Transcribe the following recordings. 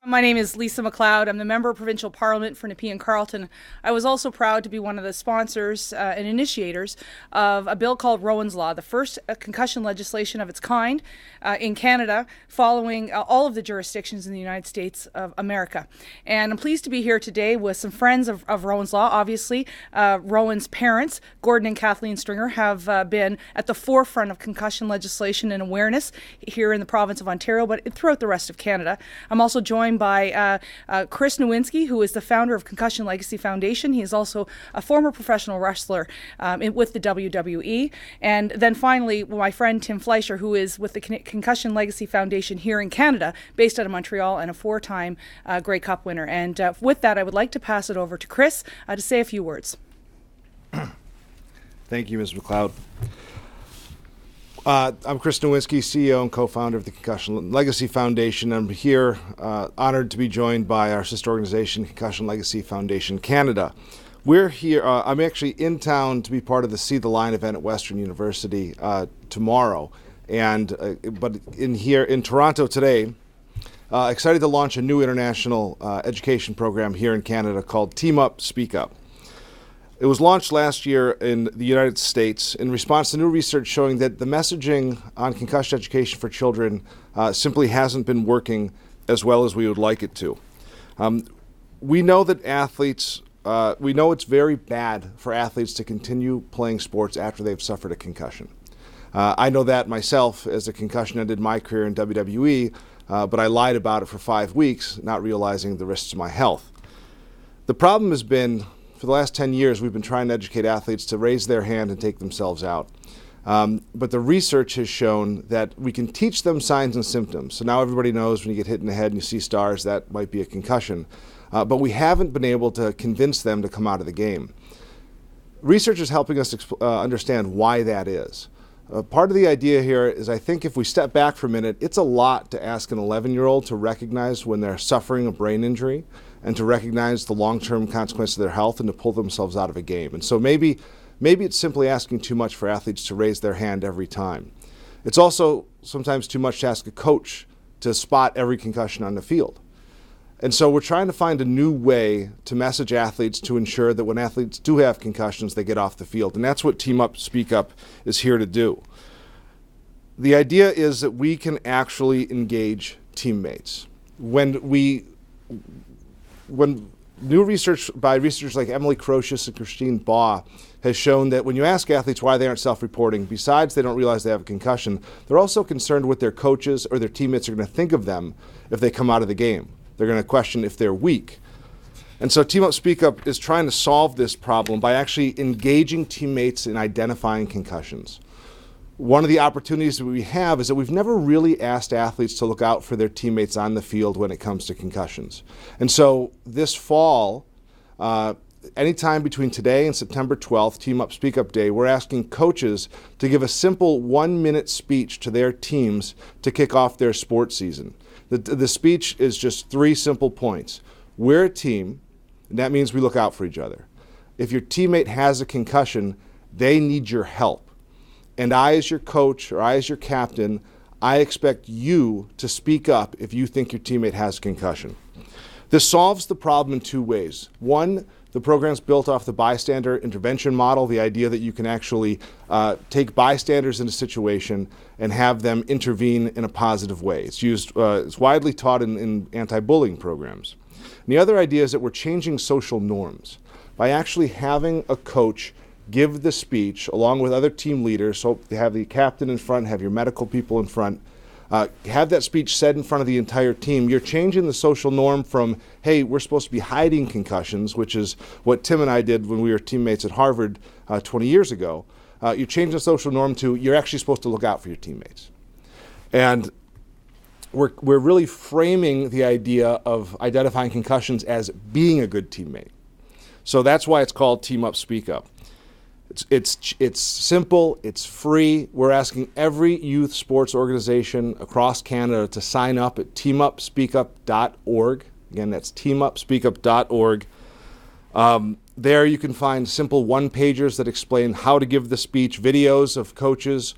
My name is Lisa MacLeod. I'm the Member of Provincial Parliament for Nepean Carleton. I was also proud to be one of the sponsors and initiators of a bill called Rowan's Law, the first concussion legislation of its kind in Canada, following all of the jurisdictions in the United States of America. And I'm pleased to be here today with some friends of Rowan's Law. Obviously, Rowan's parents, Gordon and Kathleen Stringer, have been at the forefront of concussion legislation and awareness here in the province of Ontario, but throughout the rest of Canada. I'm also joined by Chris Nowinski, who is the founder of Concussion Legacy Foundation. He is also a former professional wrestler with the WWE. And then finally, my friend Tim Fleischer, who is with the Concussion Legacy Foundation here in Canada, based out of Montreal, and a four-time Grey Cup winner. And with that, I would like to pass it over to Chris to say a few words. Thank you, Ms. MacLeod. I'm Chris Nowinski, CEO and co-founder of the Concussion Legacy Foundation. I'm here honored to be joined by our sister organization, Concussion Legacy Foundation Canada. We're here, I'm actually in town to be part of the See the Line event at Western University tomorrow. But here in Toronto today, excited to launch a new international education program here in Canada called Team Up, Speak Up. It was launched last year in the United States in response to new research showing that the messaging on concussion education for children simply hasn't been working as well as we would like it to. We know that we know it's very bad for athletes to continue playing sports after they've suffered a concussion. I know that myself, as a concussion ended my career in WWE, but I lied about it for 5 weeks, not realizing the risks to my health. The problem has been, for the last 10 years, we've been trying to educate athletes to raise their hand and take themselves out. But the research has shown that we can teach them signs and symptoms. So now everybody knows when you get hit in the head and you see stars, that might be a concussion. But we haven't been able to convince them to come out of the game. Research is helping us understand why that is. Part of the idea here is, I think if we step back for a minute, it's a lot to ask an 11-year-old to recognize when they're suffering a brain injury and to recognize the long-term consequences of their health and to pull themselves out of a game. And so maybe it's simply asking too much for athletes to raise their hand every time. It's also sometimes too much to ask a coach to spot every concussion on the field. And so we're trying to find a new way to message athletes to ensure that when athletes do have concussions, they get off the field. And that's what Team Up, Speak Up is here to do. The idea is that we can actually engage teammates. When new research by researchers like Emily Crocius and Christine Baugh has shown that when you ask athletes why they aren't self-reporting, besides they don't realize they have a concussion, they're also concerned what their coaches or their teammates are going to think of them if they come out of the game. They're going to question if they're weak. And so Team Up, Speak Up is trying to solve this problem by actually engaging teammates in identifying concussions. One of the opportunities that we have is that we've never really asked athletes to look out for their teammates on the field when it comes to concussions. And so this fall, anytime between today and September 12th, Team Up, Speak Up Day, we're asking coaches to give a simple 1-minute speech to their teams to kick off their sports season. The speech is just 3 simple points. We're a team, and that means we look out for each other. If your teammate has a concussion, they need your help. And I, as your coach, or I, as your captain, I expect you to speak up if you think your teammate has a concussion. This solves the problem in 2 ways. One, the program's built off the bystander intervention model, the idea that you can actually take bystanders in a situation and have them intervene in a positive way. It's widely taught in anti-bullying programs. And the other idea is that we're changing social norms by actually having a coach give the speech along with other team leaders. So you have the captain in front, have your medical people in front, have that speech said in front of the entire team. You're changing the social norm from, hey, we're supposed to be hiding concussions, which is what Tim and I did when we were teammates at Harvard 20 years ago. You're changing the social norm to, you're actually supposed to look out for your teammates. And we're really framing the idea of identifying concussions as being a good teammate. So that's why it's called Team Up, Speak Up. It's simple, it's free. We're asking every youth sports organization across Canada to sign up at teamupspeakup.org. Again, that's teamupspeakup.org. There you can find simple one-pagers that explain how to give the speech, videos of coaches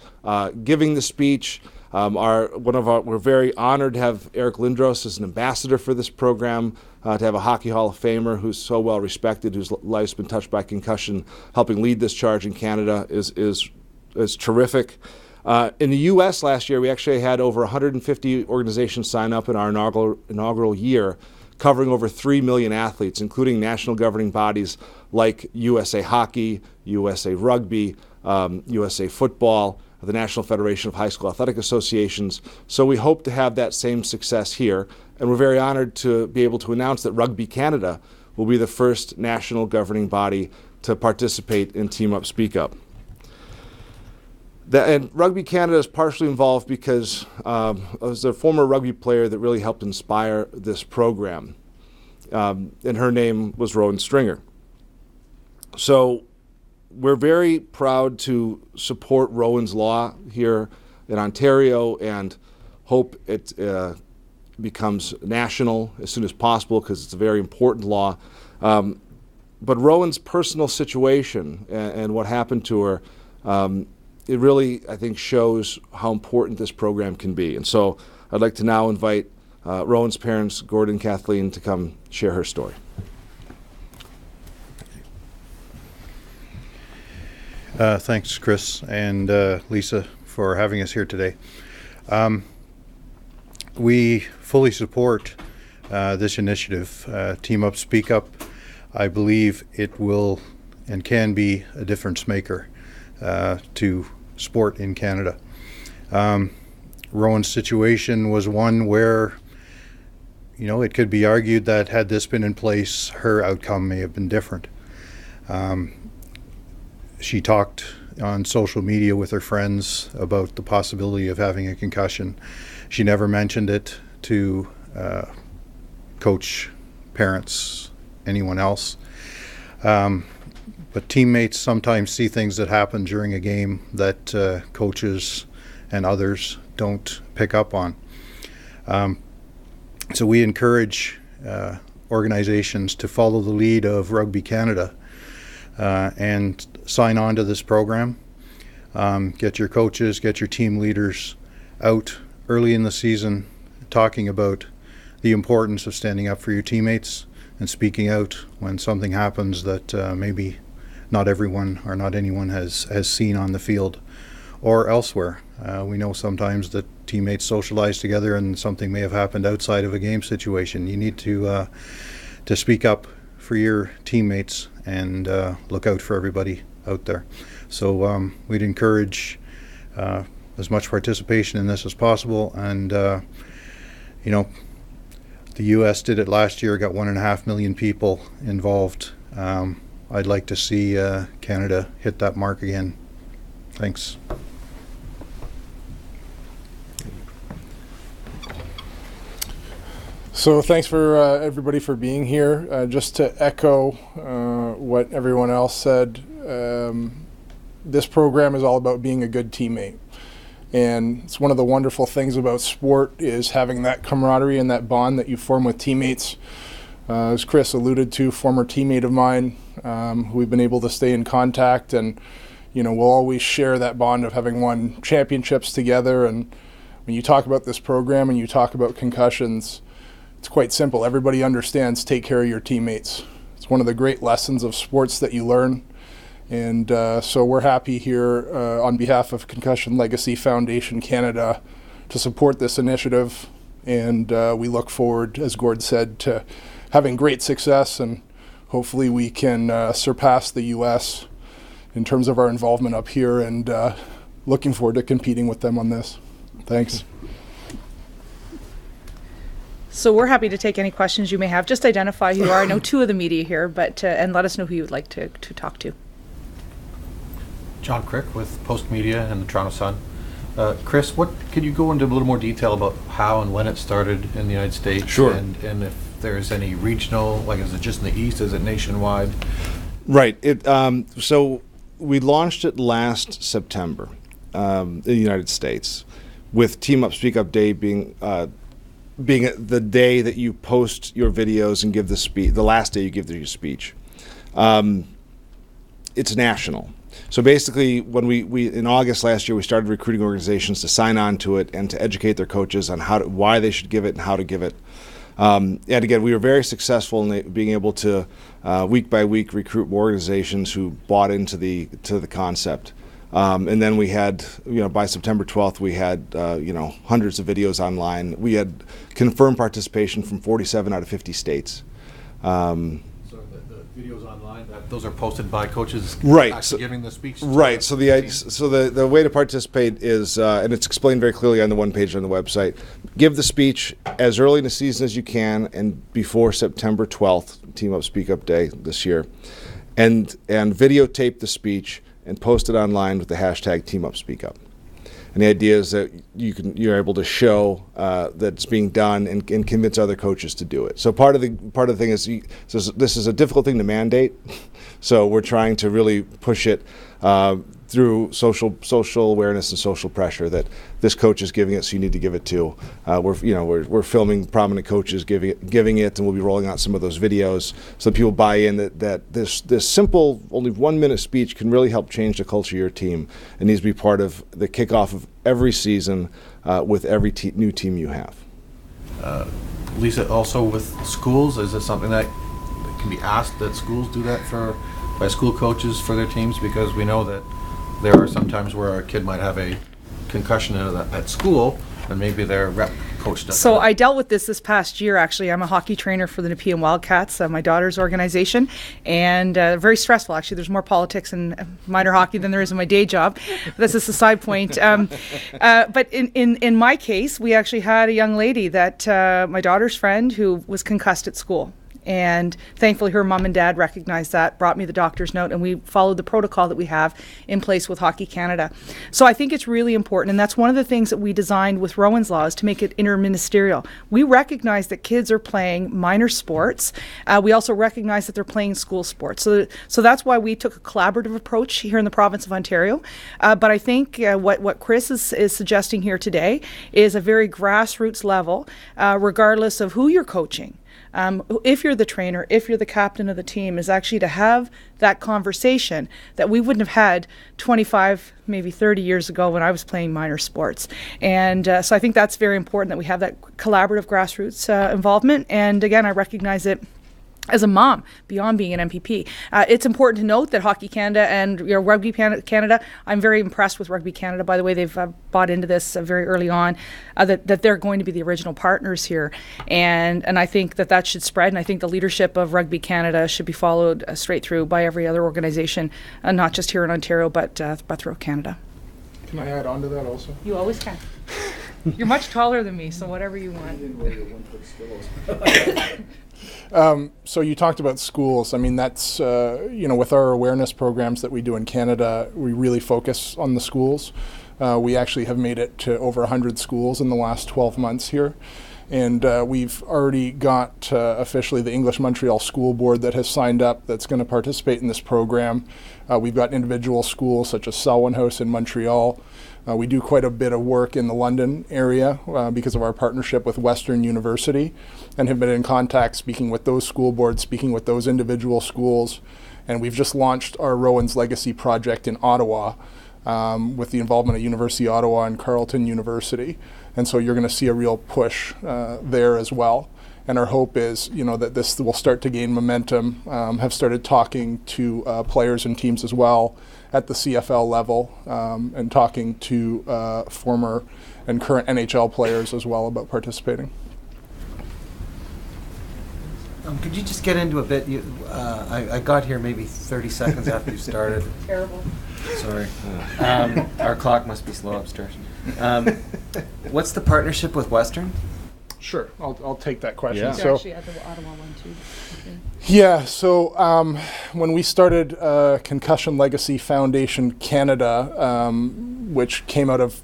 giving the speech, We're very honored to have Eric Lindros as an ambassador for this program, to have a Hockey Hall of Famer who's so well respected, whose life's been touched by concussion, helping lead this charge in Canada is terrific. In the U.S. last year, we actually had over 150 organizations sign up in our inaugural year, covering over 3 million athletes, including national governing bodies like USA Hockey, USA Rugby, USA Football, the National Federation of High School Athletic Associations. So we hope to have that same success here, and we're very honored to be able to announce that Rugby Canada will be the first national governing body to participate in Team Up Speak Up. And Rugby Canada is partially involved because I was a former rugby player that really helped inspire this program, and her name was Rowan Stringer. So we're very proud to support Rowan's Law here in Ontario and hope it becomes national as soon as possible, because it's a very important law. But Rowan's personal situation and what happened to her, it really, I think, shows how important this program can be. And so I'd like to now invite Rowan's parents, Gordon and Kathleen, to come share her story. Thanks, Chris and Lisa, for having us here today. We fully support this initiative, Team Up Speak Up. I believe it will and can be a difference maker to sport in Canada. Rowan's situation was one where, it could be argued that had this been in place, her outcome may have been different. She talked on social media with her friends about the possibility of having a concussion. She never mentioned it to coach, parents, anyone else. But teammates sometimes see things that happen during a game that coaches and others don't pick up on. So we encourage organizations to follow the lead of Rugby Canada and sign on to this program. Get your coaches, get your team leaders out early in the season talking about the importance of standing up for your teammates and speaking out when something happens that maybe not everyone or not anyone has seen on the field or elsewhere. We know sometimes that teammates socialize together and something may have happened outside of a game situation. You need to speak up for your teammates and look out for everybody out there. So we'd encourage as much participation in this as possible. And the U.S. did it last year, got 1.5 million people involved. I'd like to see Canada hit that mark again. Thanks. So thanks for everybody for being here. Just to echo what everyone else said, this program is all about being a good teammate. And it's one of the wonderful things about sport is having that camaraderie and that bond that you form with teammates. As Chris alluded to, former teammate of mine, who we've been able to stay in contact, and we'll always share that bond of having won championships together. And when you talk about this program and you talk about concussions, it's quite simple. Everybody understands take care of your teammates. It's one of the great lessons of sports that you learn. And so we're happy here on behalf of Concussion Legacy Foundation Canada to support this initiative. And we look forward, as Gord said, to having great success, and hopefully we can surpass the U.S. in terms of our involvement up here, and looking forward to competing with them on this. Thanks. So we're happy to take any questions you may have. Just identify who you are. I know two of the media here, but and let us know who you would like to talk to. John Crick with Post Media and the Toronto Sun. Chris, could you go into a little more detail about how and when it started in the United States? Sure. And if there's any regional, like is it just in the East, is it nationwide? Right. So we launched it last September in the United States, with Team Up Speak Up Day being the day that you post your videos and give the speech, the last day you give your speech. It's national. So basically, when we in August last year, we started recruiting organizations to sign on to it and to educate their coaches on why they should give it and how to give it. And again, we were very successful in being able to week by week recruit more organizations who bought into the concept. And then we had, by September 12th, we had, hundreds of videos online. We had confirmed participation from 47 out of 50 states. So the videos online, those are posted by coaches right, actually giving the speech? Right. So the way to participate is, and it's explained very clearly on the one page on the website, give the speech as early in the season as you can and before September 12th, Team Up Speak Up Day this year, and videotape the speech and post it online with the hashtag Team Up Speak Up. And the idea is that you're able to show that it's being done and convince other coaches to do it. So part of the thing is this is a difficult thing to mandate, so we're trying to really push it through social awareness and social pressure that this coach is giving it, so you need to give it too. We're filming prominent coaches giving it, and we'll be rolling out some of those videos so that people buy in that this simple, only 1 minute speech can really help change the culture of your team. It needs to be part of the kickoff of every season with every new team you have. Lisa, also with schools, is it something that can be asked that schools do that by school coaches for their teams? Because we know that there are some times where a kid might have a concussion at school, and maybe their rep coach doesn't. So I dealt with this past year, actually. I'm a hockey trainer for the Nepean Wildcats, my daughter's organization, and very stressful, actually. There's more politics in minor hockey than there is in my day job. This is a side point. But in my case, we actually had a young lady that my daughter's friend who was concussed at school. And thankfully her mom and dad recognized that, brought me the doctor's note, and we followed the protocol that we have in place with Hockey Canada. So I think it's really important, and that's one of the things that we designed with Rowan's Law, is to make it interministerial. We recognize that kids are playing minor sports. We also recognize that they're playing school sports. So that's why we took a collaborative approach here in the province of Ontario. But I think what Chris is suggesting here today is a very grassroots level, regardless of who you're coaching. If you're the trainer, if you're the captain of the team, is actually to have that conversation that we wouldn't have had 25, maybe 30 years ago when I was playing minor sports. And so I think that's very important that we have that collaborative grassroots involvement. And again, I recognize it as a mom, beyond being an MPP. It's important to note that Hockey Canada and Rugby Canada, I'm very impressed with Rugby Canada, by the way. They've bought into this very early on, that they're going to be the original partners here. And I think that should spread, and I think the leadership of Rugby Canada should be followed straight through by every other organization, not just here in Ontario, but throughout Canada. Can I add on to that also? You always can. You're much taller than me, so whatever you want. So you talked about schools. I mean, that's, with our awareness programs that we do in Canada, we really focus on the schools. We actually have made it to over 100 schools in the last 12 months here. And we've already got officially the English Montreal School Board that has signed up that's going to participate in this program. We've got individual schools such as Selwyn House in Montreal. We do quite a bit of work in the London area because of our partnership with Western University, and have been in contact speaking with those school boards, speaking with those individual schools. And we've just launched our Rowan's Legacy project in Ottawa with the involvement of University of Ottawa and Carleton University. And so you're going to see a real push there as well. And our hope is, that this will start to gain momentum, have started talking to players and teams as well at the CFL level, and talking to former and current NHL players as well about participating. Could you just get into a bit? I got here maybe 30 seconds after you started. Terrible. Sorry. Our clock must be slow upstairs. What's the partnership with Western? Sure, I'll take that question. Yeah. They're actually at the Ottawa one too. Okay. Yeah, so when we started Concussion Legacy Foundation Canada, which came out of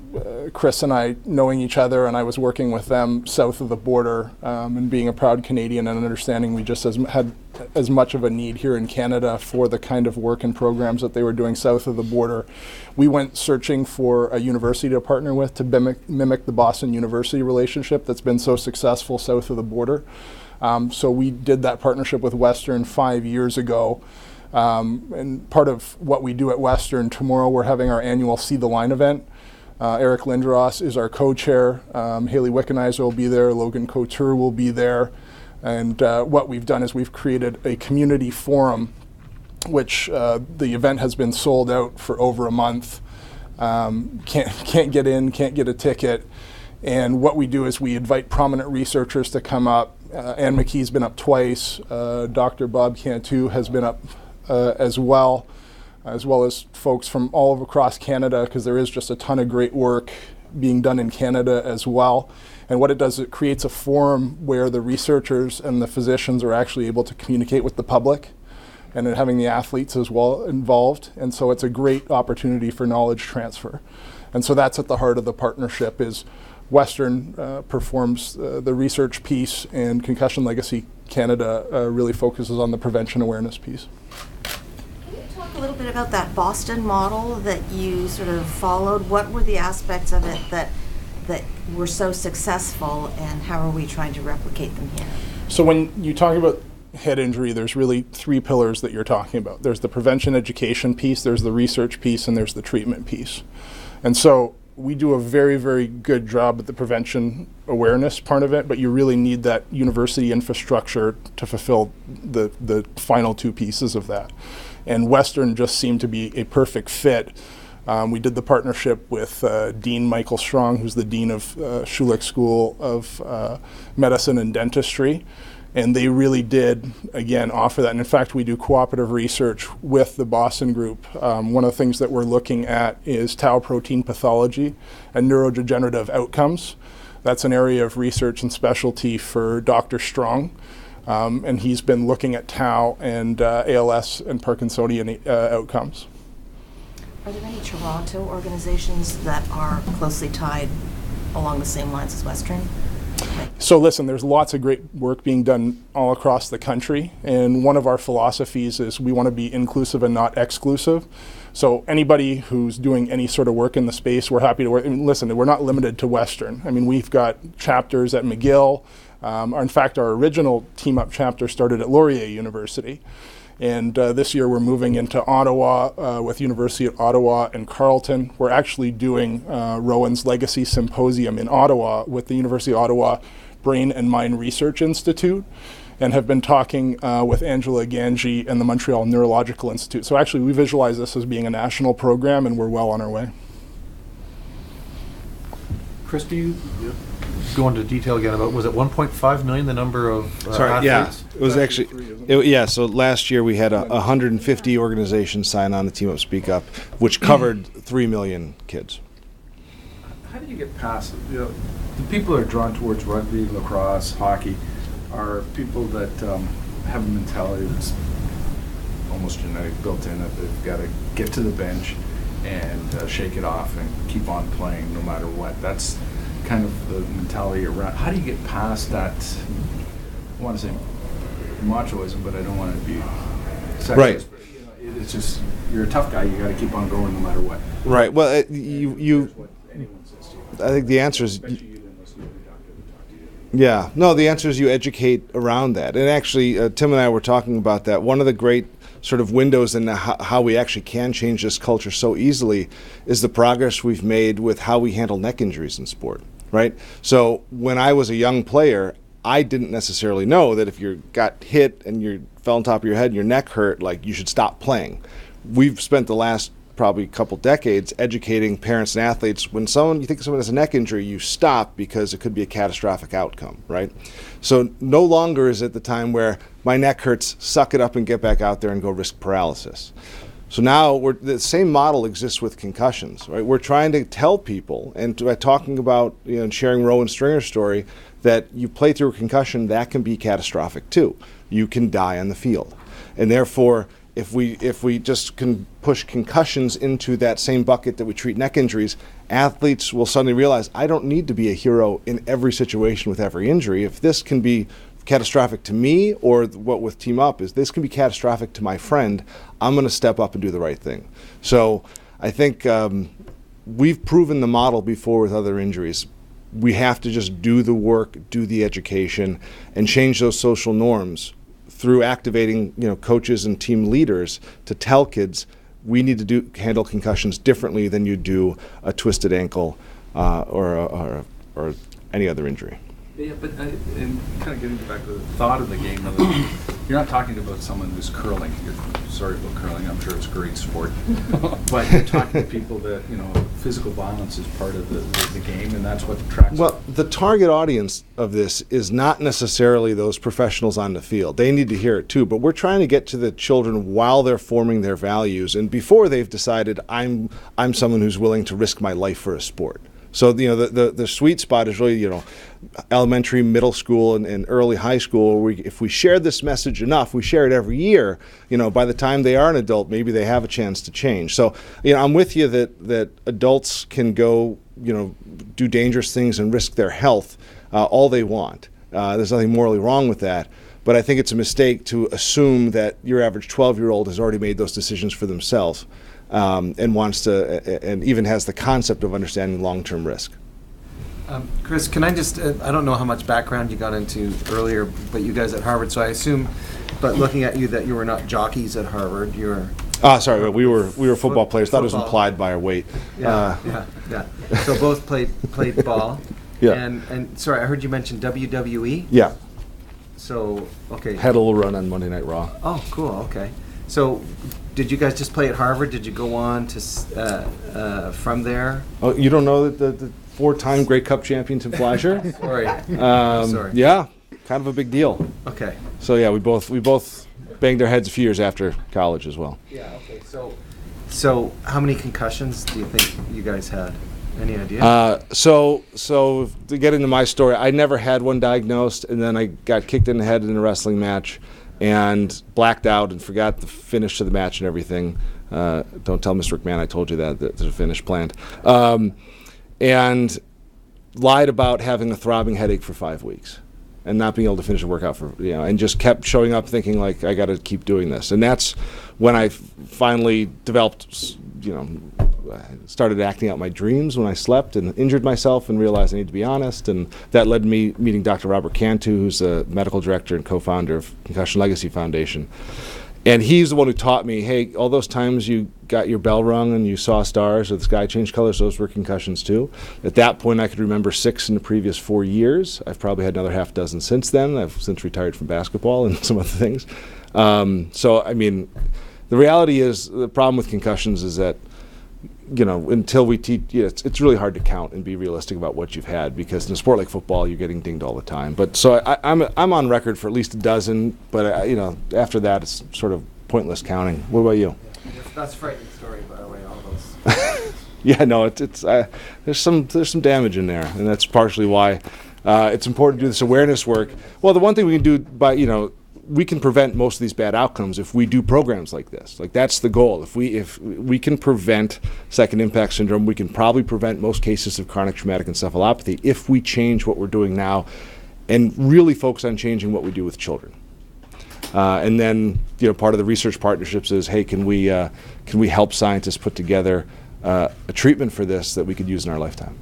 Chris and I knowing each other, and I was working with them south of the border, and being a proud Canadian and understanding we just had as much of a need here in Canada for the kind of work and programs that they were doing south of the border. We went searching for a university to partner with to mimic the Boston University relationship that's been so successful south of the border. So we did that partnership with Western 5 years ago. And part of what we do at Western, tomorrow we're having our annual See the Line event. Eric Lindros is our co-chair. Haley Wickenheiser will be there. Logan Couture will be there. And what we've done is we've created a community forum, which the event has been sold out for over a month. Can't get in, can't get a ticket. And what we do is we invite prominent researchers to come up. Ann McKee's been up twice. Dr. Bob Cantu has been up as well as folks from all across Canada, because there is just a ton of great work being done in Canada as well. And what it does, it creates a forum where the researchers and the physicians are actually able to communicate with the public, and then having the athletes as well involved. And so it's a great opportunity for knowledge transfer. And so that's at the heart of the partnership. Is Western performs the research piece, and Concussion Legacy Canada really focuses on the prevention awareness piece. Can you talk a little bit about that Boston model that you sort of followed? What were the aspects of it that were so successful, and how are we trying to replicate them here? So when you talk about head injury, there's really three pillars that you're talking about. There's the prevention education piece, there's the research piece, and there's the treatment piece. And so we do a very, very good job at the prevention awareness part of it, but you really need that university infrastructure to fulfill the final two pieces of that. And Western just seemed to be a perfect fit. We did the partnership with Dean Michael Strong, who's the Dean of Schulich School of Medicine and Dentistry. And they really did, again, offer that. And in fact, we do cooperative research with the Boston group. One of the things that we're looking at is tau protein pathology and neurodegenerative outcomes. That's an area of research and specialty for Dr. Strong. And he's been looking at tau and ALS and Parkinsonian outcomes. Are there any Toronto organizations that are closely tied along the same lines as Western? So listen, there's lots of great work being done all across the country, and one of our philosophies is we want to be inclusive and not exclusive. So anybody who's doing any sort of work in the space, we're happy to work. I mean, listen, we're not limited to Western. I mean, we've got chapters at McGill. In fact, our original Team Up chapter started at Laurier University. And this year we're moving into Ottawa with University of Ottawa and Carleton. We're actually doing Rowan's Legacy Symposium in Ottawa with the University of Ottawa Brain and Mind Research Institute, and have been talking with Angela Ganji and the Montreal Neurological Institute. So actually we visualize this as being a national program, and we're well on our way. Chris, do you go into detail again about, was it 1.5 million, the number of athletes? Yeah, it was actually, so last year we had 150 organizations sign on the Team Up Speak Up, which covered 3 million kids. How do you get past, the people that are drawn towards rugby, lacrosse, hockey, are people that have a mentality that's almost genetic, built in, that they've got to get to the bench and shake it off and keep on playing no matter what. That's kind of the mentality around. How do you get past that? I want to say machoism, but I don't want to be sexist. Right. But, it's just, you're a tough guy. You got to keep on going no matter what. Right. Well, I think the answer is. Yeah. No, the answer is you educate around that. And actually, Tim and I were talking about that. One of the great sort of windows into how we actually can change this culture so easily is the progress we've made with how we handle neck injuries in sport, right? So when I was a young player, I didn't necessarily know that if you got hit and you fell on top of your head and your neck hurt, like, you should stop playing. We've spent the last probably couple decades educating parents and athletes. When you think someone has a neck injury, you stop because it could be a catastrophic outcome, right? So no longer is it the time where my neck hurts, suck it up and get back out there and go risk paralysis. So now the same model exists with concussions, right? We're trying to tell people, and by talking about, and sharing Rowan Stringer's story, that you play through a concussion, that can be catastrophic too. You can die on the field. And therefore, if we just can push concussions into that same bucket that we treat neck injuries, athletes will suddenly realize, I don't need to be a hero in every situation with every injury. If this can be catastrophic to me, or what with Team Up is this can be catastrophic to my friend, I'm going to step up and do the right thing. So I think we've proven the model before with other injuries. We have to just do the work, do the education, and change those social norms through activating, coaches and team leaders to tell kids we need to handle concussions differently than you do a twisted ankle or any other injury. Yeah, but and kind of getting back to the thought of the game, you're not talking about someone who's curling. Sorry about curling. I'm sure it's a great sport, but you're talking to people that physical violence is part of the game, and that's what attracts. Well, the target audience of this is not necessarily those professionals on the field. They need to hear it too, but we're trying to get to the children while they're forming their values and before they've decided I'm someone who's willing to risk my life for a sport. So the sweet spot is really elementary, middle school, and early high school. If we share this message enough, we share it every year. By the time they are an adult, maybe they have a chance to change. So I'm with you that adults can go do dangerous things and risk their health all they want. There's nothing morally wrong with that. But I think it's a mistake to assume that your average 12-year-old has already made those decisions for themselves. And wants to, and even has the concept of understanding long-term risk. Chris, can I just, I don't know how much background you got into earlier, but you guys at Harvard, so I assume, but looking at you, that you were not jockeys at Harvard, you were... sorry, we were football players. Thought it was implied by our weight. Yeah. So both played ball. Yeah. And sorry, I heard you mention WWE? Yeah. So, okay. Had a little run on Monday Night Raw. Oh, cool, okay. So, did you guys just play at Harvard? Did you go on to from there? Oh, you don't know that the 4-time Grey Cup champion Tim Fleischer? Sorry. Sorry. Yeah, kind of a big deal. Okay. So yeah, we both banged our heads a few years after college as well. Yeah. Okay. So how many concussions do you think you guys had? Any idea? So to get into my story, I never had one diagnosed, and then I got kicked in the head in a wrestling match and blacked out and forgot the finish to the match and everything. Don't tell Mr. McMahon I told you that there's a finish planned. And lied about having a throbbing headache for 5 weeks and not being able to finish a workout and just kept showing up thinking like I got to keep doing this. And that's when I finally developed, started acting out my dreams when I slept and injured myself and realized I need to be honest. And that led to me meeting Dr. Robert Cantu, who's the medical director and co-founder of Concussion Legacy Foundation. And he's the one who taught me, hey, all those times you got your bell rung and you saw stars or the sky changed colors, those were concussions too. At that point, I could remember 6 in the previous 4 years. I've probably had another half dozen since then. I've since retired from basketball and some other things. So, I mean, the reality is the problem with concussions is that, until we teach, it's really hard to count and be realistic about what you've had, because in a sport like football, you're getting dinged all the time. But so I'm on record for at least a dozen, but after that, it's sort of pointless counting. What about you? That's a frightening story, by the way, all those. Yeah, no, it's there's some damage in there, and that's partially why it's important to do this awareness work. Well, the one thing we can do by we can prevent most of these bad outcomes if we do programs like this. Like, that's the goal. If we can prevent second impact syndrome, we can probably prevent most cases of chronic traumatic encephalopathy if we change what we're doing now and really focus on changing what we do with children. And then, part of the research partnerships is, hey, can we help scientists put together a treatment for this that we could use in our lifetime?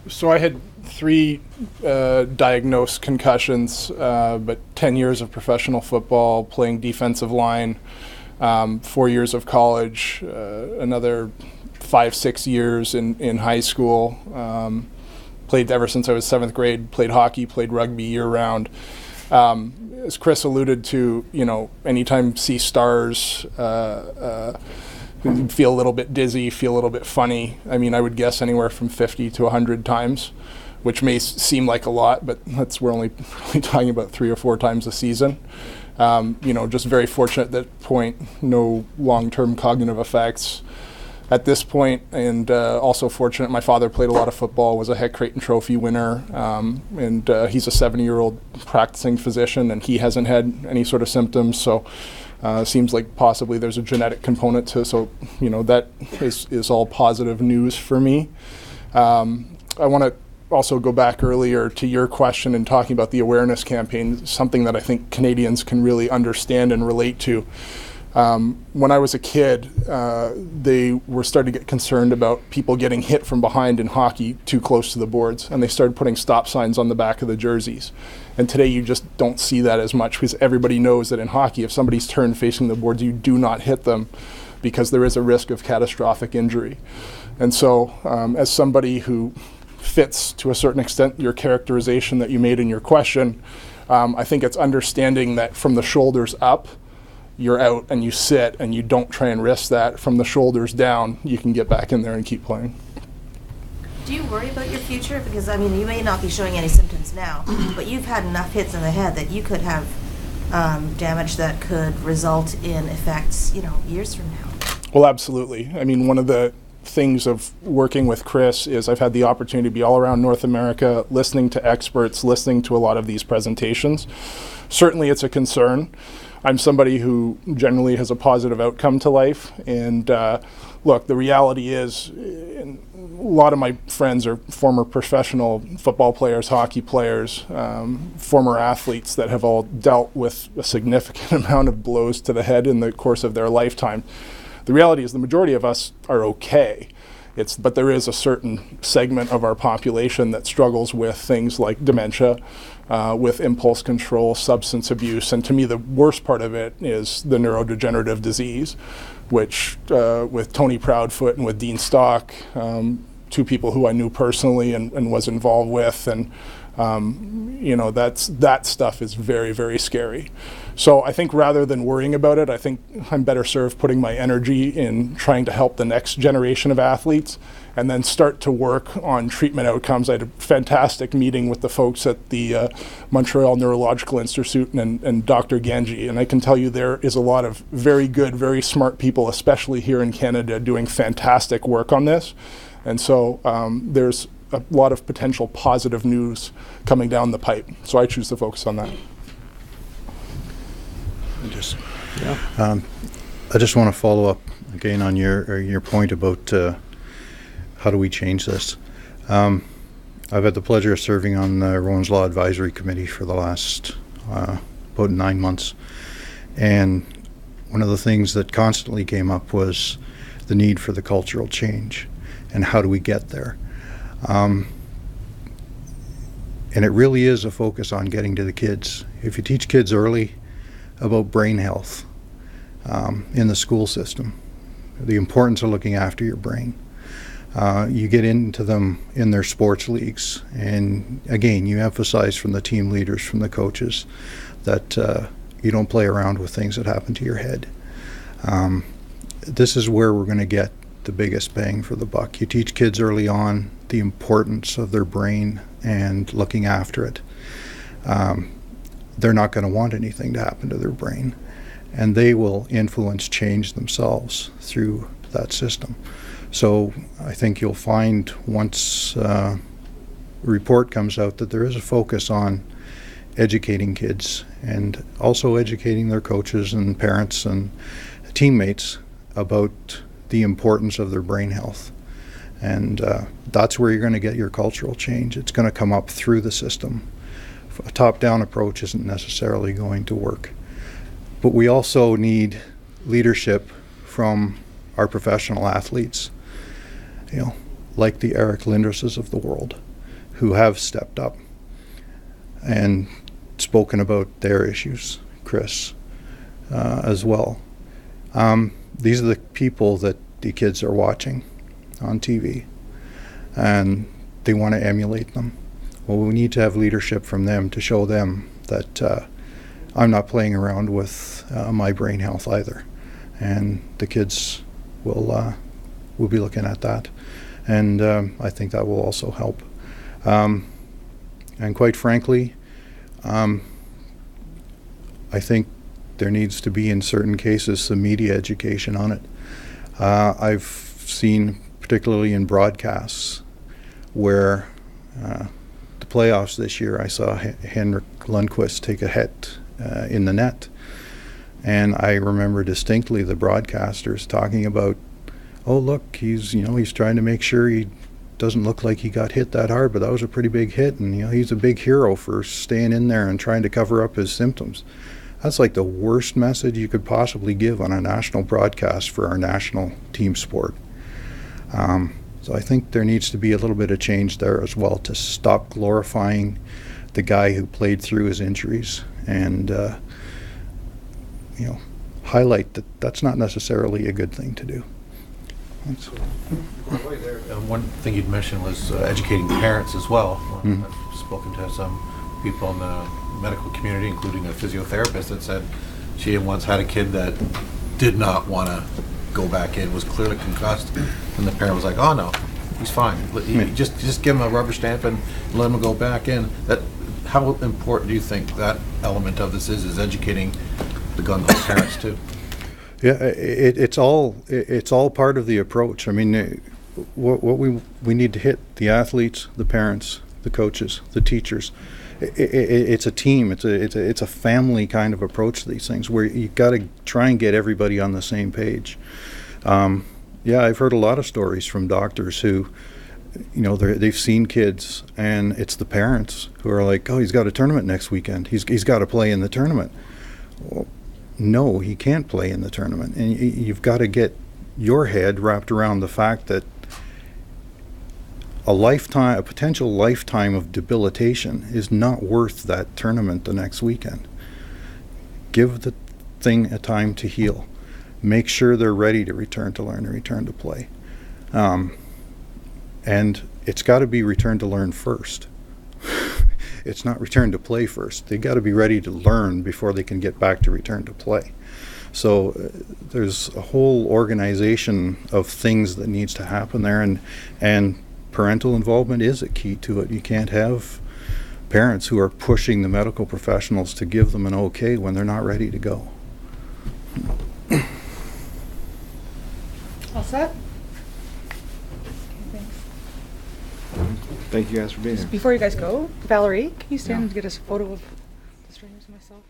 So I had 3 diagnosed concussions, but 10 years of professional football, playing defensive line, 4 years of college, another 5-6 years in high school. Played ever since I was 7th grade, played hockey, played rugby year-round. As Chris alluded to, anytime see stars, feel a little bit dizzy, feel a little bit funny. I mean, I would guess anywhere from 50 to 100 times, which may seem like a lot, but we're only really talking about 3 or 4 times a season. Just very fortunate at that point, no long-term cognitive effects at this point, and also fortunate my father played a lot of football, was a Heck Creighton Trophy winner, and he's a 70-year-old practicing physician, and he hasn't had any sort of symptoms, so seems like possibly there's a genetic component to, so that is all positive news for me. I want to also go back earlier to your question and talking about the awareness campaign, something that I think Canadians can really understand and relate to. When I was a kid, they were starting to get concerned about people getting hit from behind in hockey too close to the boards, and they started putting stop signs on the back of the jerseys. And today you just don't see that as much, because everybody knows that in hockey, if somebody's turned facing the boards, you do not hit them, because there is a risk of catastrophic injury. And so as somebody who fits to a certain extent your characterization that you made in your question, I think it's understanding that from the shoulders up, you're out and you sit and you don't try and risk that. From the shoulders down, you can get back in there and keep playing. Do you worry about your future? Because, I mean, you may not be showing any symptoms now, but you've had enough hits in the head that you could have damage that could result in effects, years from now. Well, absolutely. I mean, one of the things of working with Chris is I've had the opportunity to be all around North America, listening to experts, listening to a lot of these presentations. Certainly it's a concern. I'm somebody who generally has a positive outcome to life, and look, the reality is a lot of my friends are former professional football players, hockey players, former athletes that have all dealt with a significant amount of blows to the head in the course of their lifetime. The reality is the majority of us are okay. But there is a certain segment of our population that struggles with things like dementia, with impulse control, substance abuse, and to me the worst part of it is the neurodegenerative disease, which with Tony Proudfoot and with Dean Stock, two people who I knew personally and was involved with, and that stuff is very, very scary. So I think rather than worrying about it, I think I'm better served putting my energy in trying to help the next generation of athletes and then start to work on treatment outcomes. I had a fantastic meeting with the folks at the Montreal Neurological Institute and Dr. Ganji, and I can tell you there is a lot of very good, very smart people, especially here in Canada, doing fantastic work on this. And so there's a lot of potential positive news coming down the pipe. So I choose to focus on that. I just want to follow up again on your point about how do we change this. I've had the pleasure of serving on the Rowan's Law Advisory Committee for the last about 9 months, and one of the things that constantly came up was the need for the cultural change and how do we get there. And it really is a focus on getting to the kids. If you teach kids early about brain health in the school system, the importance of looking after your brain, you get into them in their sports leagues, and again, you emphasize from the team leaders, from the coaches, that you don't play around with things that happen to your head. This is where we're going to get the biggest bang for the buck. You teach kids early on the importance of their brain and looking after it. They're not going to want anything to happen to their brain, and they will influence change themselves through that system. So I think you'll find once a report comes out that there is a focus on educating kids and also educating their coaches and parents and teammates about the importance of their brain health. And that's where you're going to get your cultural change. It's going to come up through the system. A top-down approach isn't necessarily going to work. But we also need leadership from our professional athletes, like the Eric Lindroses of the world, who have stepped up and spoken about their issues, Chris, as well. These are the people that the kids are watching on TV, and they want to emulate them. Well, we need to have leadership from them to show them that I'm not playing around with my brain health either, and the kids will be looking at that, and I think that will also help. And quite frankly, I think there needs to be, in certain cases, some media education on it. I've seen, particularly in broadcasts, where the playoffs this year, I saw Henrik Lundqvist take a hit in the net. And I remember distinctly the broadcasters talking about, oh, look, he's trying to make sure he doesn't look like he got hit that hard, but that was a pretty big hit, and he's a big hero for staying in there and trying to cover up his symptoms. That's like the worst message you could possibly give on a national broadcast for our national team sport. So I think there needs to be a little bit of change there as well, to stop glorifying the guy who played through his injuries and highlight that that's not necessarily a good thing to do. One thing you'd mentioned was educating parents as well. Mm-hmm. I've spoken to some people in the medical community, including a physiotherapist, that said she had once had a kid that did not want to go back in, was clearly concussed, and the parent was like, "Oh no, he's fine. Just give him a rubber stamp and let him go back in." That, how important do you think that element of this is educating the gun-ho parents too? Yeah, it's all part of the approach. I mean, what we need to hit the athletes, the parents, the coaches, the teachers. It's a team. It's a family kind of approach to these things, where you got to try and get everybody on the same page. Yeah, I've heard a lot of stories from doctors who, they've seen kids, and it's the parents who are like, "Oh, he's got a tournament next weekend. He's got to play in the tournament." Well, no, he can't play in the tournament, and you've got to get your head wrapped around the fact that a potential lifetime of debilitation is not worth that tournament the next weekend. Give the thing a time to heal. Make sure they're ready to return to learn and return to play. And it's got to be return to learn first. It's not return to play first. They got to be ready to learn before they can get back to return to play. So there's a whole organization of things that needs to happen there, and parental involvement is a key to it. You can't have parents who are pushing the medical professionals to give them an okay when they're not ready to go. All set? Thank you guys for being here. Before you guys go, Valerie, can you stand and get us a photo of the strangers and myself?